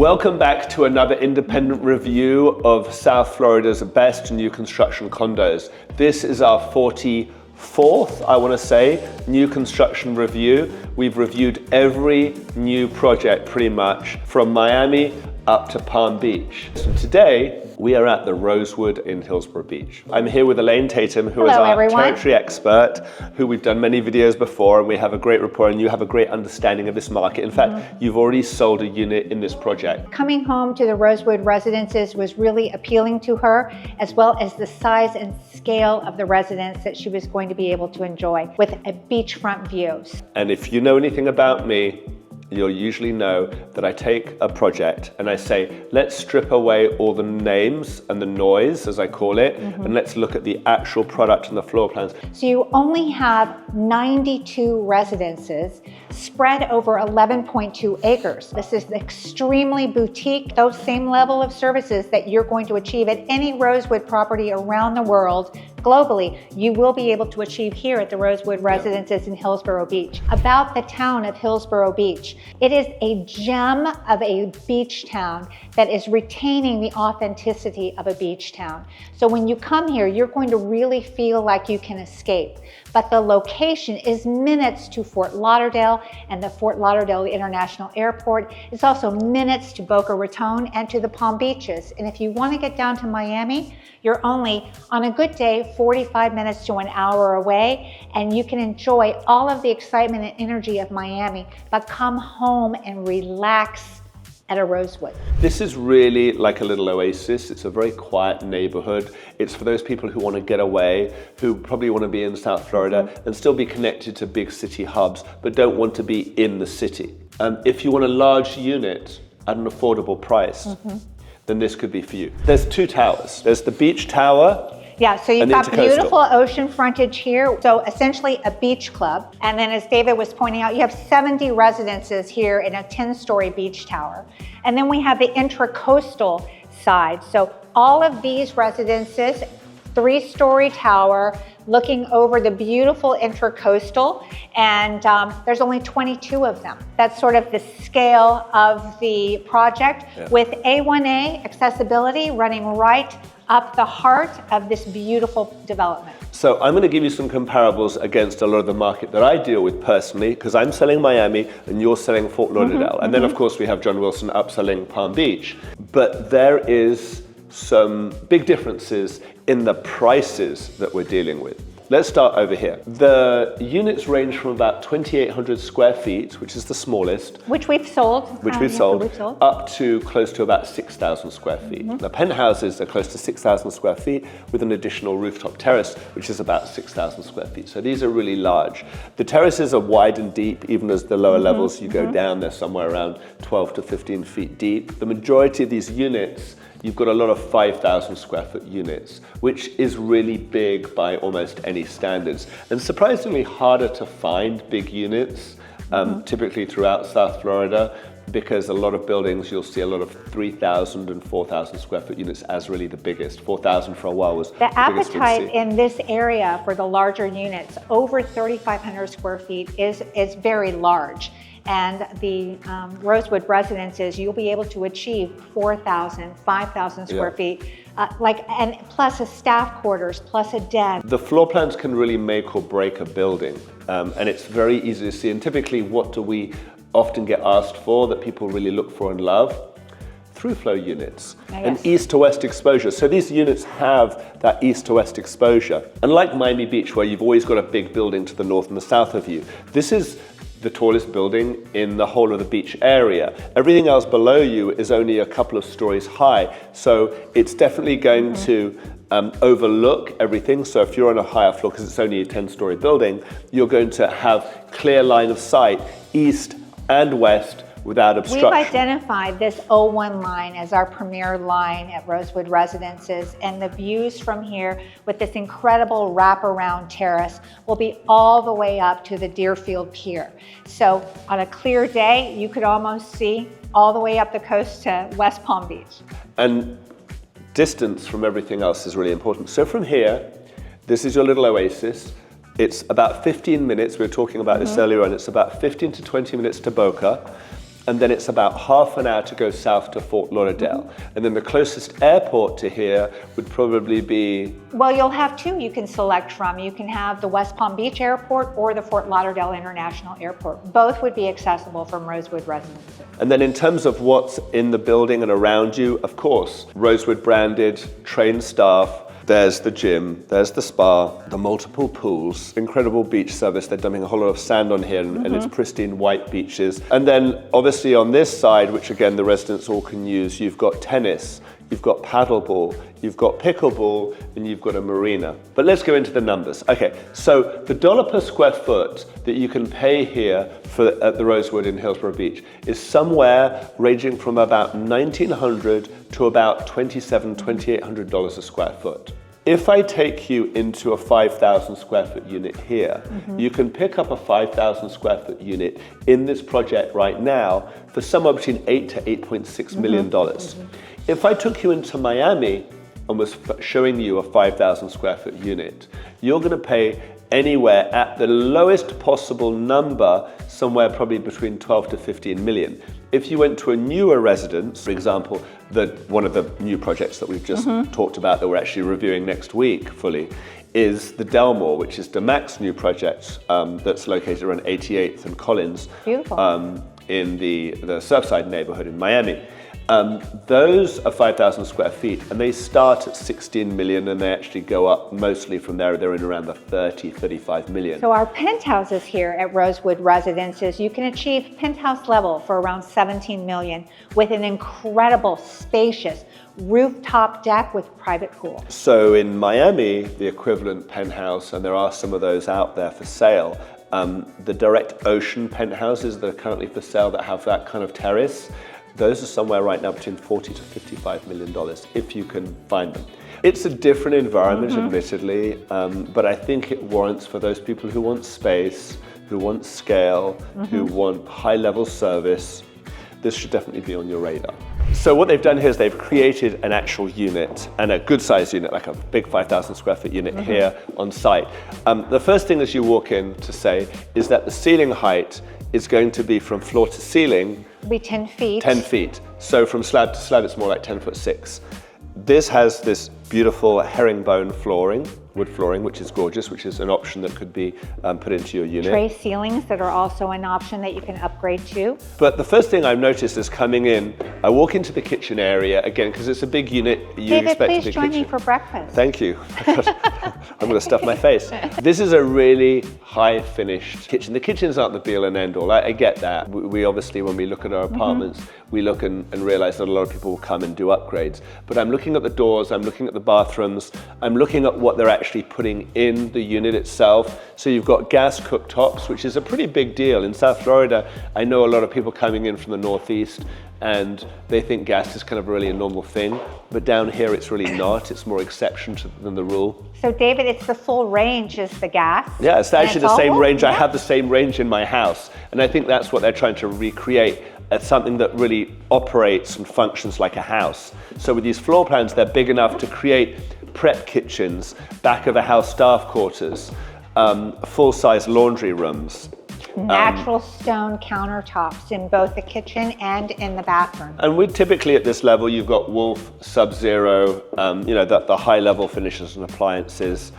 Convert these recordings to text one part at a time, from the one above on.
Welcome back to another independent review of South Florida's best new construction condos. This is our 44th, I want to say, new construction review. We've reviewed every new project pretty much from Miami up to Palm Beach. So today, we are at the Rosewood in Hillsboro Beach. I'm here with Elaine Tatum, who is our territory expert, who we've done many videos before, and we have a great rapport, and you have a great understanding of this market. In fact, you've already sold a unit in this project. Coming home to the Rosewood Residences was really appealing to her, as well as the size and scale of the residence that she was going to be able to enjoy with a beachfront views. And if you know anything about me, you'll usually know that I take a project and I say, let's strip away all the names and the noise, as I call it, and let's look at the actual product and the floor plans. So you only have 92 residences spread over 11.2 acres. This is extremely boutique, those same level of services that you're going to achieve at any Rosewood property around the world. Globally, you will be able to achieve here at the Rosewood Residences in Hillsboro Beach. About the town of Hillsboro Beach, it is a gem of a beach town that is retaining the authenticity of a beach town. So when you come here, you're going to really feel like you can escape. But the location is minutes to Fort Lauderdale and the Fort Lauderdale International Airport. It's also minutes to Boca Raton and to the Palm Beaches. And if you want to get down to Miami, you're only, on a good day, 45 minutes to an hour away, and you can enjoy all of the excitement and energy of Miami, but come home and relax at a Rosewood. This is really like a little oasis. It's a very quiet neighborhood. It's for those people who want to get away, who probably want to be in South Florida and still be connected to big city hubs, but don't want to be in the city. If you want a large unit at an affordable price, then this could be for you. There's two towers. There's the beach tower. Yeah, so you've got beautiful ocean frontage here. So essentially a beach club. And then as David was pointing out, you have 70 residences here in a 10-story beach tower. And then we have the intracoastal side. So all of these residences, 3-story tower, looking over the beautiful intracoastal, and there's only 22 of them. That's sort of the scale of the project, with A1A accessibility running right up the heart of this beautiful development. So I'm going to give you some comparables against a lot of the market that I deal with personally, because I'm selling Miami and you're selling Fort Lauderdale. And then of course we have John Wilson upselling Palm Beach. But there is some big differences in the prices that we're dealing with. Let's start over here. The units range from about 2,800 square feet, which is the smallest. Which we've sold. Up to close to about 6,000 square feet. The penthouses are close to 6,000 square feet with an additional rooftop terrace, which is about 6,000 square feet. So these are really large. The terraces are wide and deep, even as the lower levels you go down, they're somewhere around 12 to 15 feet deep. The majority of these units, you've got a lot of 5,000 square foot units, which is really big by almost any standards, and surprisingly harder to find big units, typically throughout South Florida, because a lot of buildings, you'll see a lot of 3,000 and 4,000 square foot units as really the biggest. 4,000 for a while was the appetite in this area for the larger units, over 3,500 square feet, is very large. And the Rosewood Residences, you'll be able to achieve 4,000, 5,000 square feet, and plus a staff quarters, plus a den. The floor plans can really make or break a building, and it's very easy to see. And typically, what do we often get asked for that people really look for and love? Through flow units and east to west exposure. So these units have that east to west exposure. Unlike Miami Beach, where you've always got a big building to the north and the south of you, this is the tallest building in the whole of the beach area. Everything else below you is only a couple of stories high. So it's definitely going to overlook everything. So if you're on a higher floor, because it's only a 10-story building, you're going to have clear line of sight east and west without obstruction. We've identified this 01 line as our premier line at Rosewood Residences, and the views from here with this incredible wraparound terrace will be all the way up to the Deerfield Pier. So on a clear day, you could almost see all the way up the coast to West Palm Beach. And distance from everything else is really important. So from here, this is your little oasis. It's about 15 minutes, we were talking about this earlier on, it's about 15 to 20 minutes to Boca. and then it's about half an hour to go south to Fort Lauderdale. And then the closest airport to here would probably be... Well, you'll have two you can select from. You can have the West Palm Beach Airport or the Fort Lauderdale International Airport. Both would be accessible from Rosewood Residences. And then in terms of what's in the building and around you, of course, Rosewood branded, trained staff. There's the gym, there's the spa, the multiple pools, incredible beach service. They're dumping a whole lot of sand on here and it's pristine white beaches. And then obviously on this side, which again the residents all can use, you've got tennis, you've got paddleball, you've got pickleball, and you've got a marina. But let's go into the numbers. Okay, so the dollar per square foot that you can pay here at the Rosewood in Hillsboro Beach is somewhere ranging from about $1,900 to about $2,700, $2,800 a square foot. If I take you into a 5,000 square foot unit here, you can pick up a 5,000 square foot unit in this project right now for somewhere between $8 to $8.6 million. If I took you into Miami and was showing you a 5,000 square foot unit, you're going to pay anywhere at the lowest possible number, somewhere probably between 12 to 15 million. If you went to a newer residence, for example, one of the new projects that we've just talked about that we're actually reviewing next week fully, is the Delmore, which is DeMac's new project that's located around 88th and Collins. Beautiful. In the Surfside neighborhood in Miami. Those are 5,000 square feet and they start at 16 million and they actually go up mostly from there. They're in around the 30, 35 million. So our penthouses here at Rosewood Residences, you can achieve penthouse level for around 17 million with an incredible spacious rooftop deck with private pool. So in Miami, the equivalent penthouse, and there are some of those out there for sale, the direct ocean penthouses that are currently for sale that have that kind of terrace, those are somewhere right now between $40 to $55 million, if you can find them. It's a different environment, admittedly, but I think it warrants for those people who want space, who want scale, who want high-level service. This should definitely be on your radar. So what they've done here is they've created an actual unit, and a good-sized unit, like a big 5,000 square foot unit here on site. The first thing as you walk in to say is that the ceiling height is going to be from floor to ceiling. Be 10 feet. 10 feet. So from slab to slab, it's more like 10'6". This has this beautiful herringbone flooring, wood flooring, which is gorgeous, which is an option that could be put into your unit. Tray ceilings that are also an option that you can upgrade to. But the first thing I've noticed is coming in, I walk into the kitchen area, again, because it's a big unit, you David, expect a please big join kitchen. me for breakfast. Thank you. I'm going to stuff my face. This is a really high finished kitchen. The kitchens aren't the be all and end all. I get that. We obviously, when we look at our apartments, we look and realize that a lot of people will come and do upgrades. But I'm looking at the doors, I'm looking at the bathrooms, I'm looking at what they're actually putting in the unit itself. So you've got gas cooktops, which is a pretty big deal. In South Florida, I know a lot of people coming in from the Northeast and they think gas is kind of really a normal thing, but down here it's really not. It's more exception than the rule. So David, it's the full range is the gas? Yeah, it's actually the same range. Yeah. I have the same range in my house, and I think that's what they're trying to recreate as something that really operates and functions like a house. So with these floor plans, they're big enough to create prep kitchens, back of a house staff quarters, full-size laundry rooms. Natural stone countertops in both the kitchen and in the bathroom. And we typically at this level, you've got Wolf, Sub-Zero, the high-level finishes and appliances.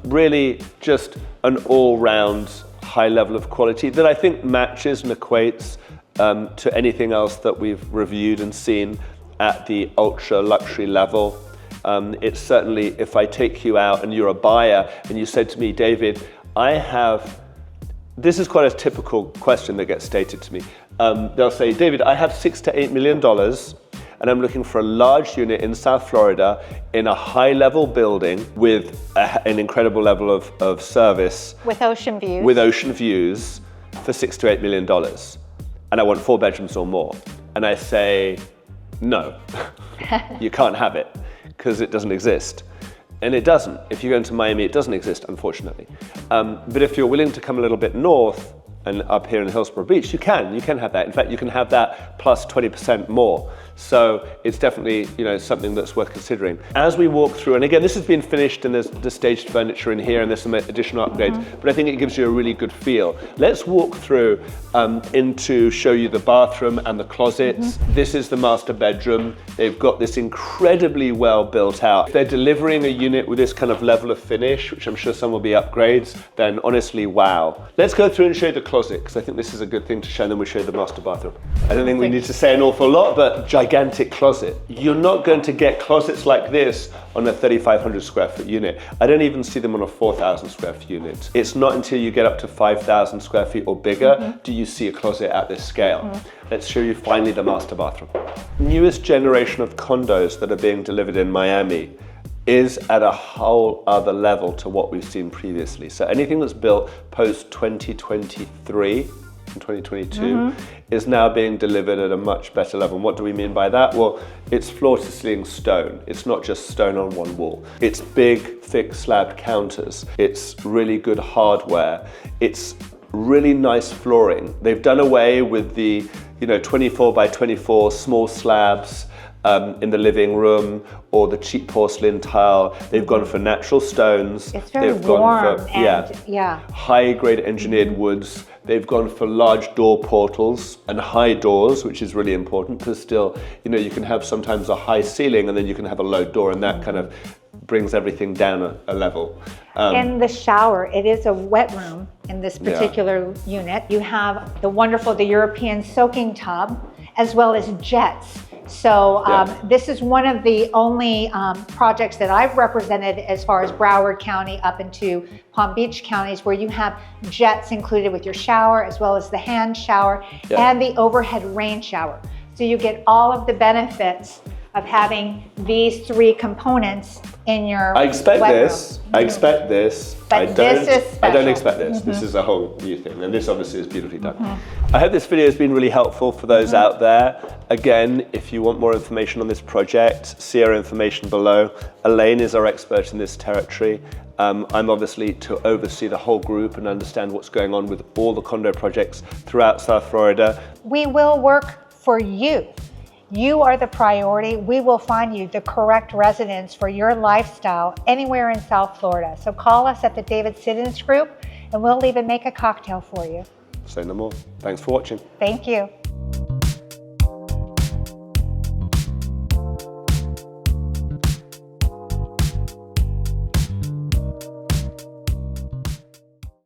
Really just an all-round high level of quality that I think matches and equates to anything else that we've reviewed and seen at the ultra luxury level. It's certainly, if I take you out and you're a buyer and you said to me, David, this is quite a typical question that gets stated to me. They'll say, David, I have $6 to $8 million and I'm looking for a large unit in South Florida in a high-level building with an incredible level of service. With ocean views. With ocean views for $6 to $8 million. And I want 4 bedrooms or more. And I say, no, you can't have it because it doesn't exist. And it doesn't. If you go into Miami, it doesn't exist, unfortunately. But if you're willing to come a little bit north and up here in Hillsboro Beach, you can have that. In fact, you can have that plus 20% more. So it's definitely, you know, something that's worth considering. As we walk through, and again, this has been finished and there's the staged furniture in here and there's some additional upgrades, but I think it gives you a really good feel. Let's walk through into show you the bathroom and the closets. This is the master bedroom. They've got this incredibly well built out. They're delivering a unit with this kind of level of finish, which I'm sure some will be upgrades, then honestly, wow. Let's go through and show you the closet, because I think this is a good thing to show, and then we show you the master bathroom. I don't think we need to say an awful lot, but gigantic closet. You're not going to get closets like this on a 3,500 square foot unit. I don't even see them on a 4,000 square foot unit. It's not until you get up to 5,000 square feet or bigger do you see a closet at this scale. Let's show you finally the master bathroom. Newest generation of condos that are being delivered in Miami is at a whole other level to what we've seen previously. So anything that's built post 2023 and 2022 is now being delivered at a much better level. And what do we mean by that? Well, it's floor to ceiling stone. It's not just stone on one wall. It's big, thick slabbed counters. It's really good hardware. It's really nice flooring. They've done away with the 24 by 24 small slabs in the living room or the cheap porcelain tile. They've gone for natural stones. It's very They've warm gone for high grade engineered woods. They've gone for large door portals and high doors, which is really important because still, you can have sometimes a high ceiling and then you can have a low door, and that kind of brings everything down a level. In the shower, it is a wet room in this particular unit. You have the European soaking tub, as well as jets. So this is one of the only projects that I've represented as far as Broward County up into Palm Beach counties where you have jets included with your shower, as well as the hand shower and the overhead rain shower. So you get all of the benefits of having these three components in your I expect wet this. room. I expect this. But I don't expect this. This is a whole new thing, and this obviously is beautifully done. I hope this video has been really helpful for those out there. Again, if you want more information on this project, see our information below. Elaine is our expert in this territory. I'm obviously to oversee the whole group and understand what's going on with all the condo projects throughout South Florida. We will work for you. You are the priority. We will find you the correct residence for your lifestyle anywhere in South Florida. So call us at the David Siddons Group and we'll even make a cocktail for you. Say no more. Thanks for watching. Thank you.